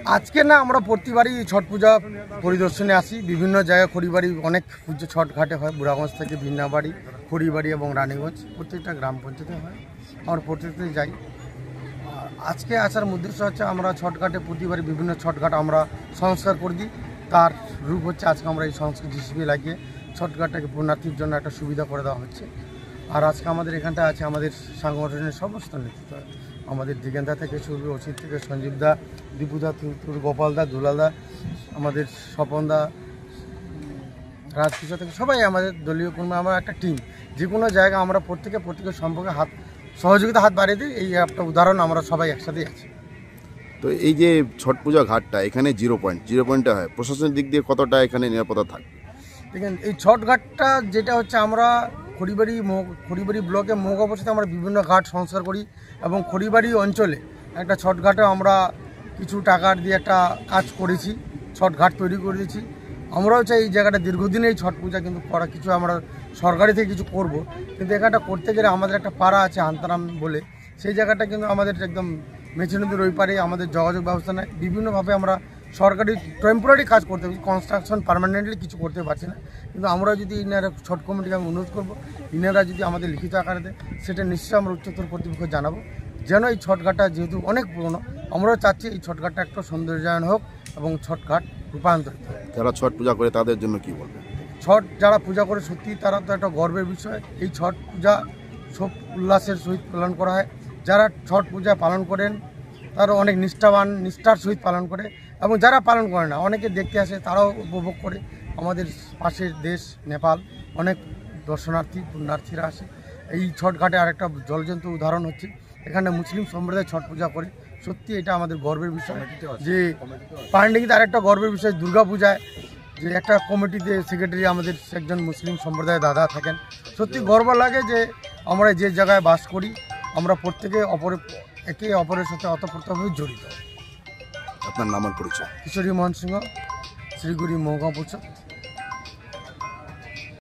আজকে না আমরা প্রতিবারই ছট পূজা পরিদর্শনে আসি। বিভিন্ন জায়গায় খড়িবাড়ি অনেক পুজো ছট ঘাটে হয়, বুড়াগঞ্জ থেকে ভিন্নাবাড়ি, খড়িবাড়ি এবং রানীগঞ্জ প্রত্যেকটা গ্রাম পঞ্চায়েতে হয়। আমরা প্রত্যেকটাই যাই। আজকে আসার উদ্দেশ্য হচ্ছে আমরা ছটঘাটে প্রতিবারই বিভিন্ন ছটঘাট আমরা সংস্কার করে দিই। তার রূপ হচ্ছে আজকে আমরা এই সংস্কার জিসিবি লাগিয়ে ছটঘাটটাকে পুণ্যার্থীর জন্য একটা সুবিধা করে দেওয়া হচ্ছে। আর আজকে আমাদের এখানটা আছে আমাদের সাংগঠনের সমস্ত নেতৃত্ব, আমাদের দিগেন্দা থেকে শুরু, অসিত থেকে সঞ্জীবদা, দীপুদা, তুর, গোপালদা, দুলাদা, আমাদের স্বপনদা, রাজকিশোর থেকে সবাই আমাদের দলীয় কর্মী। আমরা একটা টিম, যে কোনো জায়গা আমরা প্রত্যেকের সম্পর্কে সহযোগিতা হাত বাড়িয়ে দিই। এই একটা উদাহরণ, আমরা সবাই একসাথেই আছি। তো এই যে ছট পূজা ঘাটটা এখানে জিরো পয়েন্টে হয়, প্রশাসনের দিক দিয়ে কতটা এখানে নিরাপত্তা থাকবে? দেখেন, এই ছট ঘাটটা যেটা হচ্ছে আমরা খড়িবাড়ি ব্লকে মৌগ অবস্থাতে আমরা বিভিন্ন ঘাট সংস্কার করি এবং খড়িবাড়ি অঞ্চলে একটা ছট ঘাটে আমরা কিছু টাকার দিয়ে একটা কাজ করেছি, ছট ঘাট তৈরি করে দিয়েছি। আমরাও চাই এই জায়গাটা দীর্ঘদিন এই ছট পূজা কিন্তু করা, কিছু আমরা সরকারি থেকে কিছু করব, কিন্তু এখানটা করতে গেলে আমাদের একটা পাড়া আছে আন্তারাম বলে, সেই জায়গাটা কিন্তু আমাদের একদম মেচি নদীর ওই পারে, আমাদের যোগাযোগ ব্যবস্থা নেই। বিভিন্নভাবে আমরা সরকারি টেম্পোরারি কাজ করতে পারছি, কনস্ট্রাকশন পার্মানেন্টলি কিছু করতে পারছি না। কিন্তু আমরা যদি ইনারা ছট কমিটিকে আমি অনুরোধ করবো, ইনারা যদি আমাদের লিখিত আকারে দেয়, সেটা নিশ্চয়ই আমরা উচ্চতর কর্তৃপক্ষ জানাবো, যেন এই ছটঘাটটা যেহেতু অনেক পুরনো, আমরাও চাচ্ছি এই ছটঘাটটা একটু সৌন্দর্যায়ন হোক এবং ছটঘাট রূপান্তরিত হোক। যারা ছট পূজা করে তাদের জন্য কি বলবে? ছট যারা পূজা করে সত্যি তারা তো একটা গর্বের বিষয়। এই ছট পূজা সব উল্লাসের সহিত পালন করা হয়। যারা ছট পূজা পালন করেন তারা অনেক নিষ্ঠার সহিত পালন করে, এবং যারা পালন করে না, অনেকে দেখতে আসে, তারাও উপভোগ করে। আমাদের পাশের দেশ নেপাল অনেক দর্শনার্থী পুণ্যার্থীরা আসে। এই ছট ঘাটে আরেকটা জলজন্ত উদাহরণ হচ্ছে, এখানে মুসলিম সম্প্রদায় ছট পূজা করে। সত্যি এটা আমাদের গর্বের বিষয়। যে পান্ডিতে আরেকটা গর্বের বিষয়, দুর্গা পূজায় যে একটা কমিটিতে সেক্রেটারি আমাদের একজন মুসলিম সম্প্রদায়ের দাদা থাকেন। সত্যি গর্ব লাগে যে আমরা যে জায়গায় বাস করি, আমরা প্রত্যেকে একে অপরের সাথে অতপ্রতভাবে জড়িত। আপনার নাম আর পরিচয়? কিশোরী মোহন সিংহ, শ্রীগুড়ি মহকুমা পরিষদ।